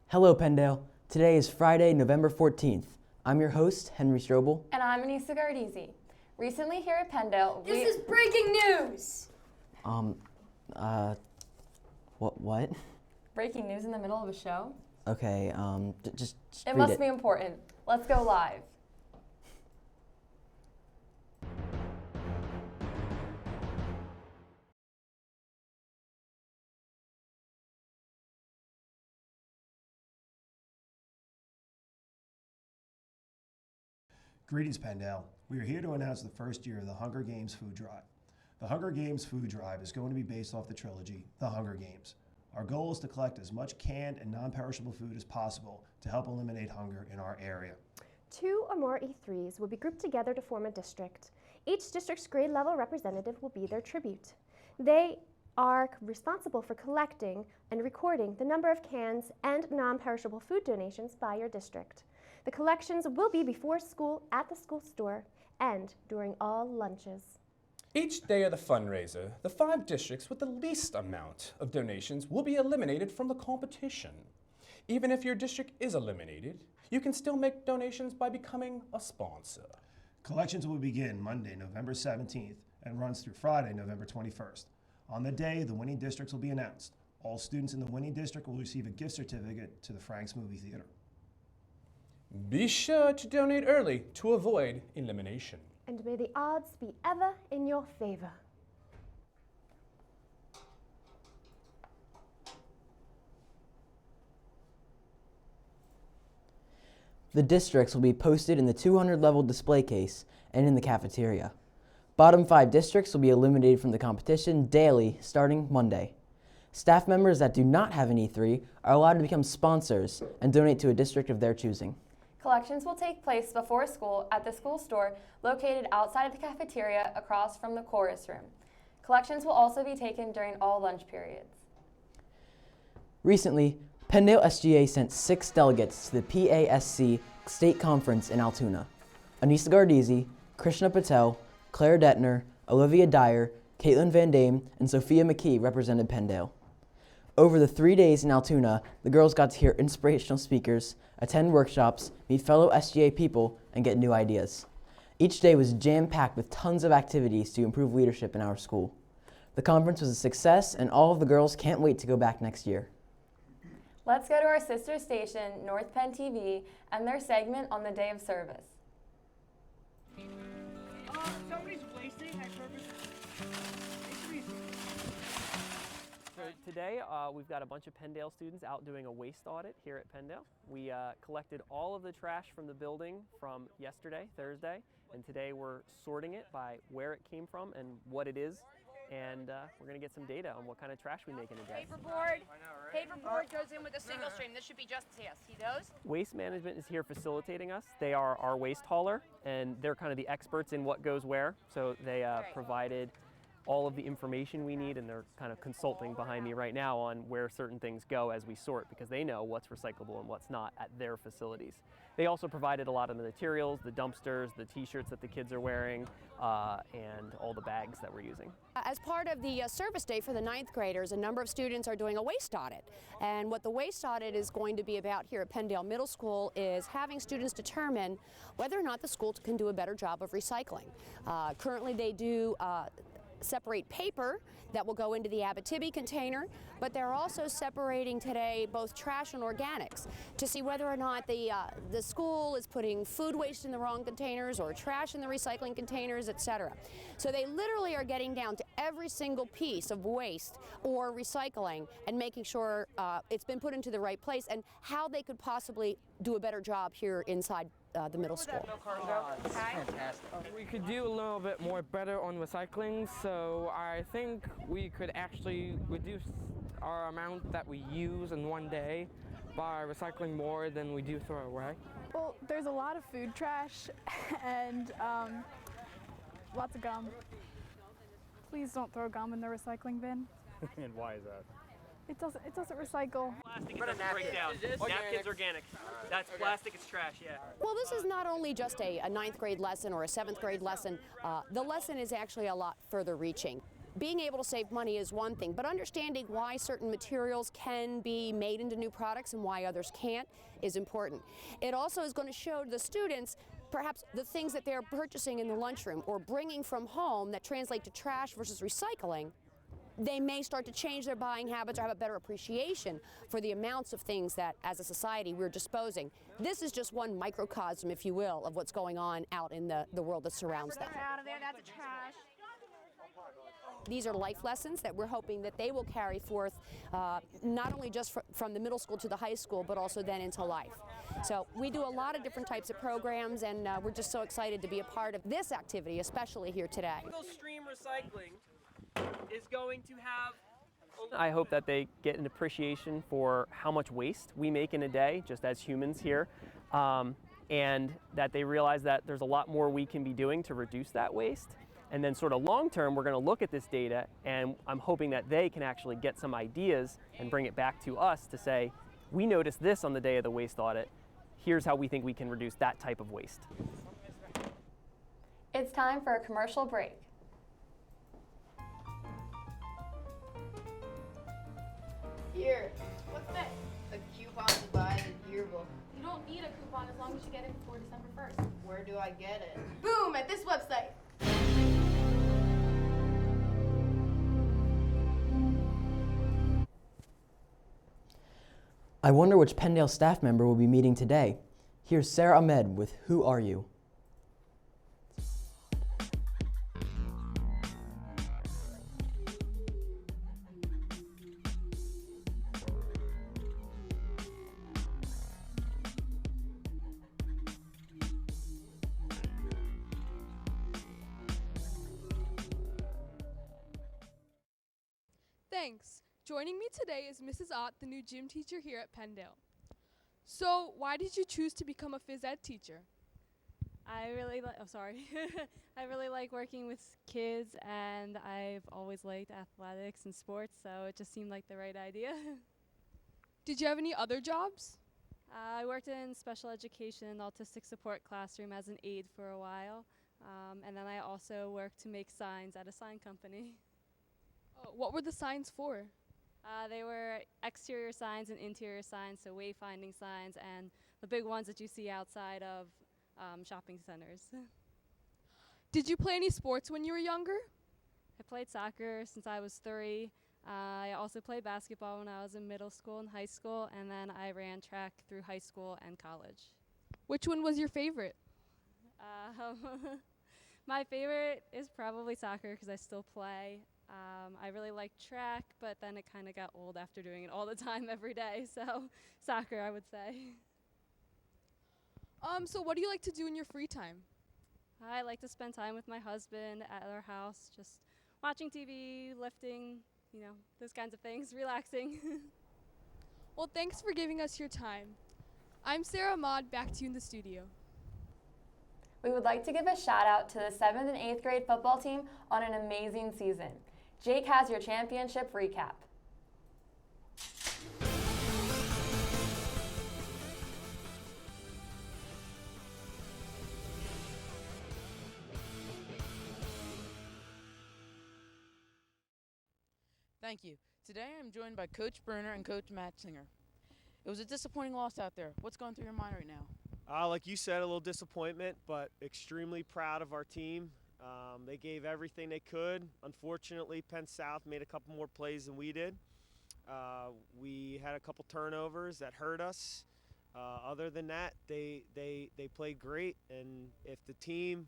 Hello, Pendale. Today is Friday, November 14th. I'm your host, Henry Strobel. And I'm Anissa Gardizzi. Recently here at Pendale, This is breaking news! What? Breaking news in the middle of a show? Okay, just It read must be important. Let's go live. Greetings, Pendale. We are here to announce the first year of the Hunger Games Food Drive. The Hunger Games Food Drive is going to be based off the trilogy, The Hunger Games. Our goal is to collect as much canned and non-perishable food as possible to help eliminate hunger in our area. 2 or more E3s will be grouped together to form a district. Each district's grade level representative will be their tribute. They are responsible for collecting and recording the number of cans and non-perishable food donations by your district. The collections will be before school, at the school store, and during all lunches. Each day of the fundraiser, the 5 districts with the least amount of donations will be eliminated from the competition. Even if your district is eliminated, you can still make donations by becoming a sponsor. Collections will begin Monday, November 17th and runs through Friday, November 21st. On the day, the winning districts will be announced. All students in the winning district will receive a gift certificate to the Frank's Movie Theater. Be sure to donate early to avoid elimination. And may the odds be ever in your favor. The districts will be posted in the 200-level display case and in the cafeteria. Bottom 5 districts will be eliminated from the competition daily starting Monday. Staff members that do not have an E3 are allowed to become sponsors and donate to a district of their choosing. Collections will take place before school at the school store located outside of the cafeteria across from the chorus room. Collections will also be taken during all lunch periods. Recently, Pendale SGA sent 6 delegates to the PASC State Conference in Altoona. Anissa Gardizzi, Krishna Patel, Claire Detner, Olivia Dyer, Caitlin Van Dame, and Sophia McKee represented Pendale. Over the 3 days in Altoona, the girls got to hear inspirational speakers, attend workshops, meet fellow SGA people, and get new ideas. Each day was jam-packed with tons of activities to improve leadership in our school. The conference was a success, and all of the girls can't wait to go back next year. Let's go to our sister station, North Pdtv, and their segment on the day of service. Somebody's wasting my purpose. So today we've got a bunch of Pendale students out doing a waste audit here at Pendale. We collected all of the trash from the building from yesterday, Thursday, and today we're sorting it by where it came from and what it is. And we're going to get some data on what kind of trash we make in a day. Paperboard goes in with a single stream. This should be just, see those? Waste management is here facilitating us. They are our waste hauler, and they're kind of the experts in what goes where. So they provided all of the information we need, and they're kind of consulting behind me right now on where certain things go as we sort, because they know what's recyclable and what's not at their facilities. They also provided a lot of the materials, the dumpsters, the t-shirts that the kids are wearing, and all the bags that we're using. As part of the service day for the 9th graders, a number of students are doing a waste audit. And what the waste audit is going to be about here at Pendale Middle School is having students determine whether or not the school can do a better job of recycling. Currently they do separate paper that will go into the Pdtv container, but they're also separating today both trash and organics to see whether or not the school is putting food waste in the wrong containers or trash in the recycling containers, etc. So they literally are getting down to every single piece of waste or recycling and making sure it's been put into the right place and how they could possibly do a better job here inside the middle school. We could do a little bit more better on recycling, so I think we could actually reduce our amount that we use in one day by recycling more than we do throw away. Well, there's a lot of food trash and lots of gum. Please don't throw gum in the recycling bin. And why is that? It doesn't recycle. Plastic doesn't break down. Napkin's organic. That's plastic, it's trash, yeah. Well, this is not only just a 9th grade lesson or a 7th grade lesson. The lesson is actually a lot further reaching. being able to save money is one thing, but understanding why certain materials can be made into new products and why others can't is important. It also is going to show the students perhaps the things that they're purchasing in the lunchroom or bringing from home that translate to trash versus recycling. They may start to change their buying habits or have a better appreciation for the amounts of things that, as a society, we're disposing. This is just one microcosm, if you will, of what's going on out in the world that surrounds them. Out of there, that's trash. These are life lessons that we're hoping that they will carry forth not only just from the middle school to the high school, but also then into life. So we do a lot of different types of programs, and we're just so excited to be a part of this activity, especially here today. Single-stream recycling is going to have... I hope that they get an appreciation for how much waste we make in a day, just as humans here, and that they realize that there's a lot more we can be doing to reduce that waste. And then sort of long term, we're going to look at this data, and I'm hoping that they can actually get some ideas and bring it back to us to say, we noticed this on the day of the waste audit. Here's how we think we can reduce that type of waste. It's time for a commercial break. Here. What's that? A coupon to buy the yearbook. You don't need a coupon as long as you get it before December 1st. Where do I get it? Boom! At this website. I wonder which Penndale staff member will be meeting today. Here's Sarah Ahmed with Who Are You? Thanks. Joining me today is Mrs. Ott, the new gym teacher here at Penndale. So, why did you choose to become a phys ed teacher? I really I really like working with kids, and I've always liked athletics and sports, so it just seemed like the right idea. Did you have any other jobs? I worked in special education autistic support classroom as an aide for a while, and then I also worked to make signs at a sign company. What were the signs for? They were exterior signs and interior signs, so wayfinding signs, and the big ones that you see outside of shopping centers. Did you play any sports when you were younger? I played soccer since I was 3. I also played basketball when I was in middle school and high school, and then I ran track through high school and college. Which one was your favorite? My favorite is probably soccer because I still play. I really like track, but then it kind of got old after doing it all the time every day, so soccer, I would say. So what do you like to do in your free time? I like to spend time with my husband at our house, just watching TV, lifting, you know, those kinds of things, relaxing. Well, thanks for giving us your time. I'm Sarah Ahmad, back to you in the studio. We would like to give a shout out to the 7th and 8th grade football team on an amazing season. Jake has your championship recap. Thank you. Today I'm joined by Coach Bruner and Coach Matzinger. It was a disappointing loss out there. What's going through your mind right now? Like you said, a little disappointment, but extremely proud of our team. They gave everything they could. Unfortunately, Penn South made a couple more plays than we did. We had a couple turnovers that hurt us. Other than that, they played great, and if the team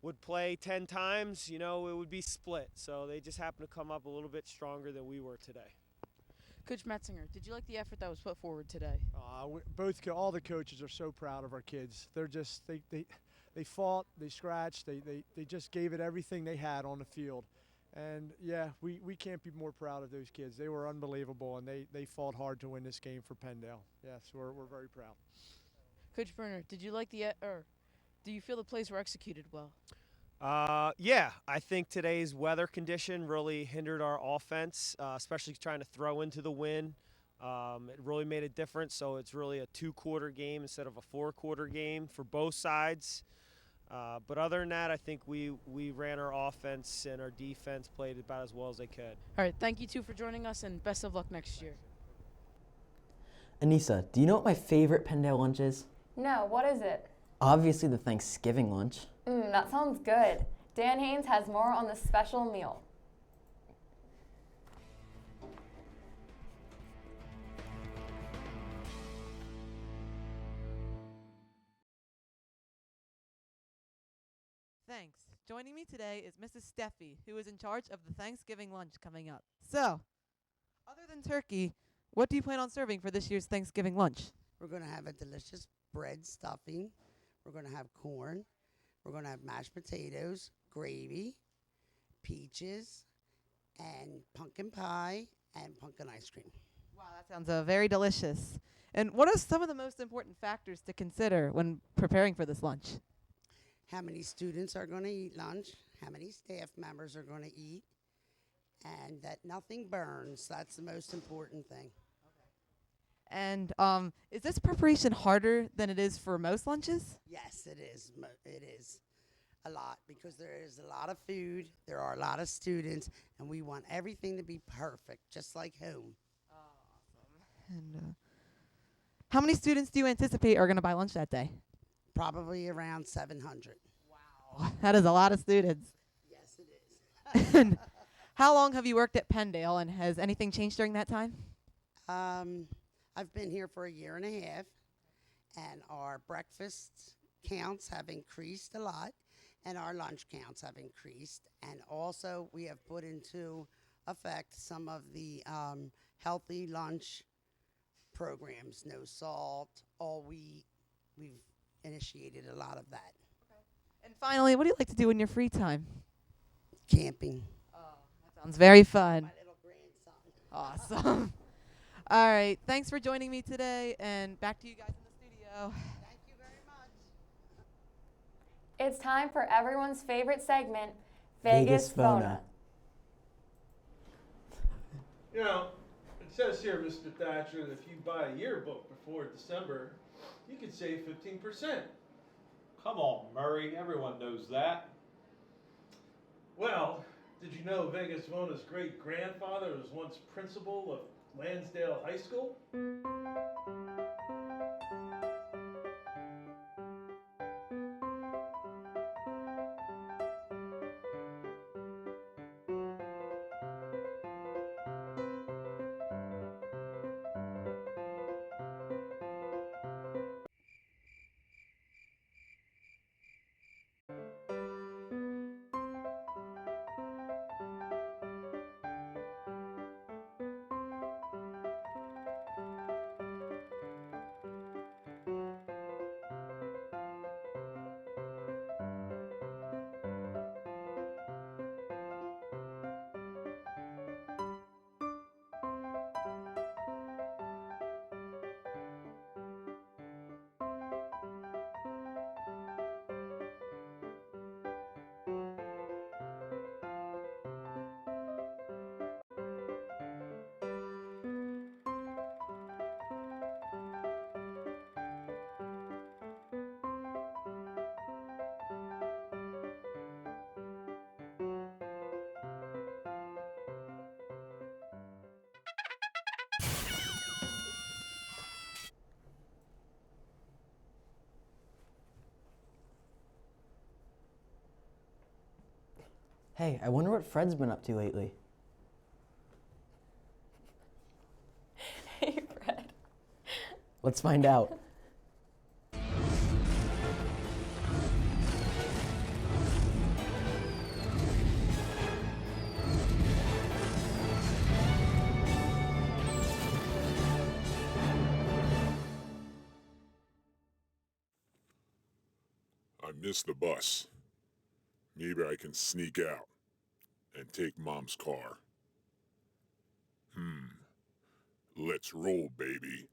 would play 10 times, you know, it would be split. So they just happened to come up a little bit stronger than we were today. Coach Metzinger, did you like the effort that was put forward today? All the coaches are so proud of our kids. They're just they fought, they scratched, they just gave it everything they had on the field. And yeah, we can't be more proud of those kids. They were unbelievable, and they fought hard to win this game for Penndale. Yes, we're very proud. Coach Bruner, did you like do you feel the plays were executed well? Yeah, I think today's weather condition really hindered our offense, especially trying to throw into the wind. It really made a difference, so it's really a 2-quarter game instead of a 4-quarter game for both sides. But other than that, I think we ran our offense and our defense played about as well as they could. All right, thank you two for joining us, and best of luck next year. Anissa, do you know what my favorite Pendale lunch is? No, what is it? Obviously the Thanksgiving lunch. That sounds good. Dan Haynes has more on this special meal. Thanks. Joining me today is Mrs. Steffi, who is in charge of the Thanksgiving lunch coming up. So, other than turkey, what do you plan on serving for this year's Thanksgiving lunch? We're going to have a delicious bread stuffing. We're going to have corn. We're going to have mashed potatoes, gravy, peaches, and pumpkin pie, and pumpkin ice cream. Wow, that sounds very delicious. And what are some of the most important factors to consider when preparing for this lunch? How many students are going to eat lunch, how many staff members are going to eat, and that nothing burns. That's the most important thing. And is this preparation harder than it is for most lunches? Yes, it is. It is a lot because there is a lot of food, there are a lot of students, and we want everything to be perfect, just like home. And how many students do you anticipate are going to buy lunch that day? Probably around 700. Wow, that is a lot of students. Yes, it is. And how long have you worked at Pendale, and has anything changed during that time? I've been here for a year and a half, and our breakfast counts have increased a lot, and our lunch counts have increased. And also, we have put into effect some of the healthy lunch programs, no salt, all wheat. We've initiated a lot of that. And finally, what do you like to do in your free time? Camping. Oh, that sounds very fun. My little grandson. Awesome. All right, thanks for joining me today, and back to you guys in the studio. Thank you very much. It's time for everyone's favorite segment, Vegas Vona. You know, it says here, Mr. Thatcher, that if you buy a yearbook before December, you could save 15%. Come on, Murray. Everyone knows that. Well, did you know Vegas Vona's great-grandfather was once principal of Lansdale High School? Hey, I wonder what Fred's been up to lately. Hey, Fred. Let's find out. I missed the bus. Maybe I can sneak out and take Mom's car. Let's roll, baby.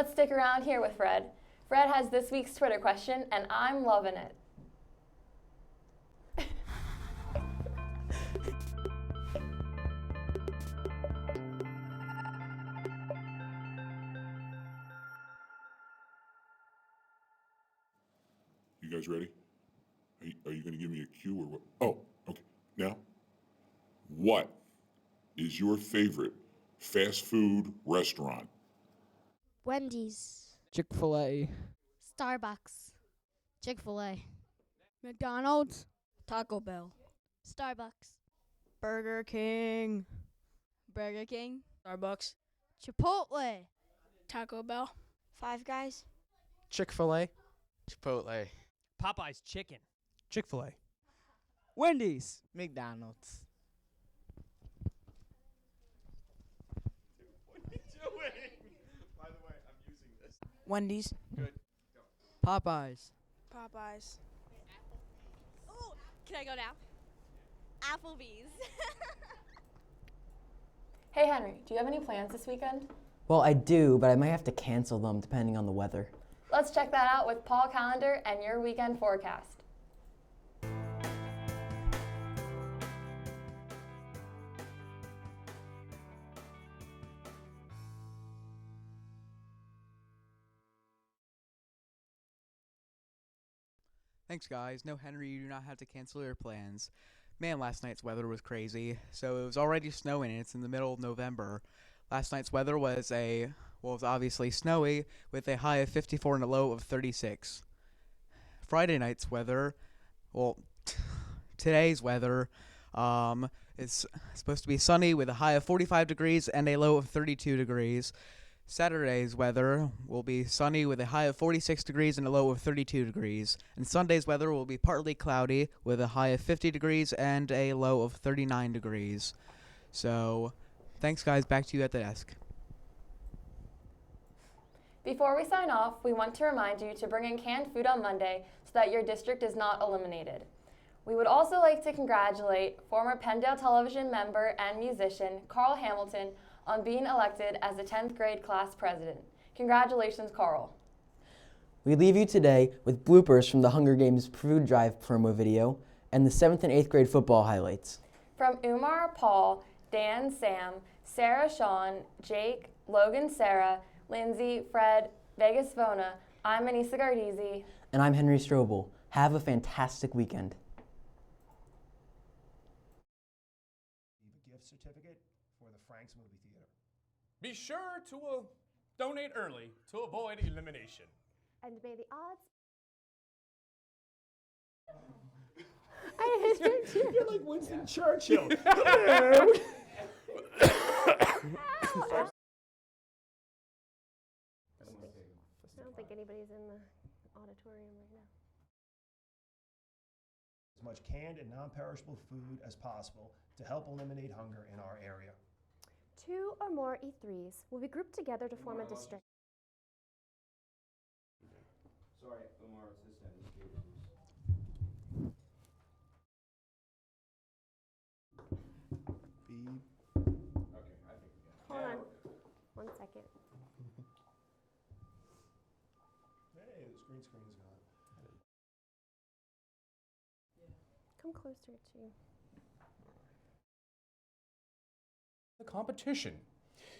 Let's stick around here with Fred. Fred has this week's Twitter question, and I'm loving it. You guys ready? Are you going to give me a cue or what? Oh, okay. Now, what is your favorite fast food restaurant? Wendy's. Chick-fil-A. Starbucks. Chick-fil-A. McDonald's. Taco Bell. Starbucks. Burger King. Burger King. Starbucks. Chipotle. Taco Bell. Five Guys. Chick-fil-A. Chipotle. Popeye's Chicken. Chick-fil-A. Wendy's. McDonald's. What are you doing? By the way, I'm using this. Wendy's. Good. Popeyes. Popeyes. Oh, can I go now? Applebee's. Hey Henry, do you have any plans this weekend? Well, I do, but I might have to cancel them depending on the weather. Let's check that out with Paul Calendar and your weekend forecast. Thanks, guys. No, Henry, you do not have to cancel your plans. Man, last night's weather was crazy. So it was already snowing, and it's in the middle of November. Last night's weather was it was obviously snowy, with a high of 54 and a low of 36. Friday night's weather, today's weather, is supposed to be sunny with a high of 45 degrees and a low of 32 degrees. Saturday's weather will be sunny with a high of 46 degrees and a low of 32 degrees. And Sunday's weather will be partly cloudy with a high of 50 degrees and a low of 39 degrees. So, thanks guys, back to you at the desk. Before we sign off, we want to remind you to bring in canned food on Monday so that your district is not eliminated. We would also like to congratulate former Penndale Television member and musician Carl Hamilton on being elected as the 10th grade class president. Congratulations, Carl. We leave you today with bloopers from the Hunger Games food drive promo video and the 7th and 8th grade football highlights. From Umar, Paul, Dan, Sam, Sarah, Sean, Jake, Logan, Sarah, Lindsay, Fred, Vegas, Vona, I'm Anissa Gardisi. And I'm Henry Strobel. Have a fantastic weekend. A gift certificate for the Frank's Movie Theater. Be sure to donate early to avoid elimination. And may the odds. I hit him too. You're like Winston Churchill. I don't think anybody's in the auditorium right now. As much canned and non-perishable food as possible to help eliminate hunger in our area. 2 or more E3s will be grouped together to form a district. Sorry, Omar, it's this end. Okay, I think we got it. Hold on. 1 second. Hey, the green screen's gone. Come closer to. The competition.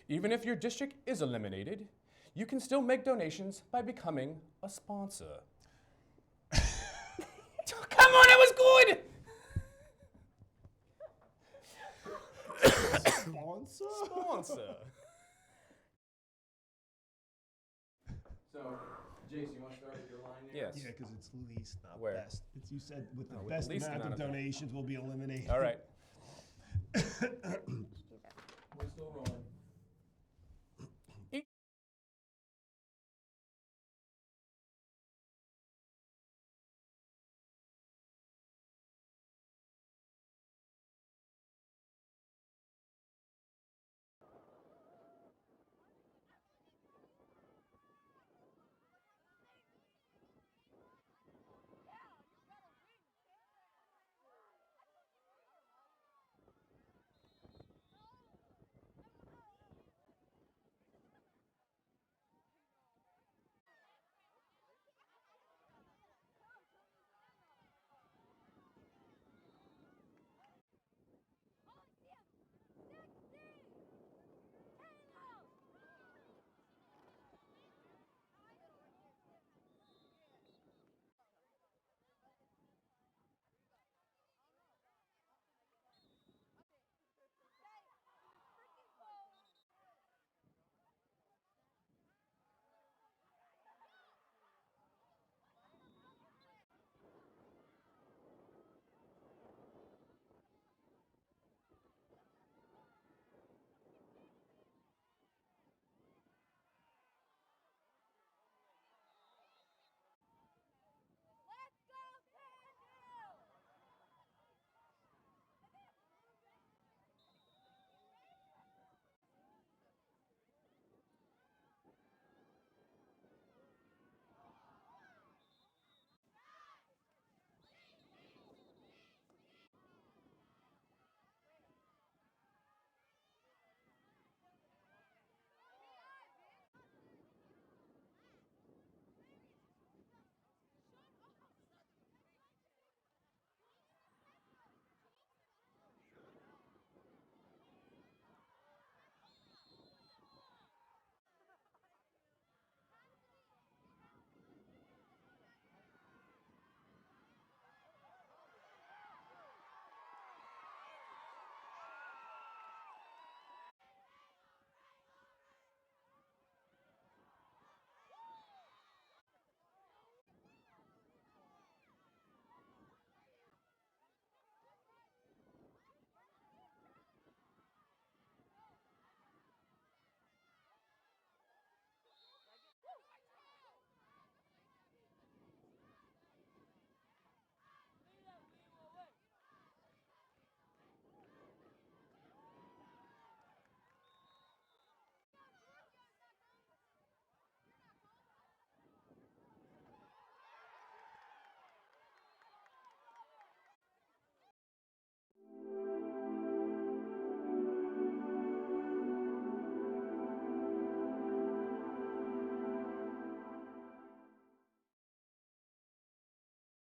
Even if your district is eliminated, you can still make donations by becoming a sponsor. Come on, that was good! Sponsor? Sponsor. So, Jason, you want to start with your line there? Yes. Yeah, because it's least, not Where? best. It's, you said with the Oh, with the best least amount of amount of donations will be eliminated. All right.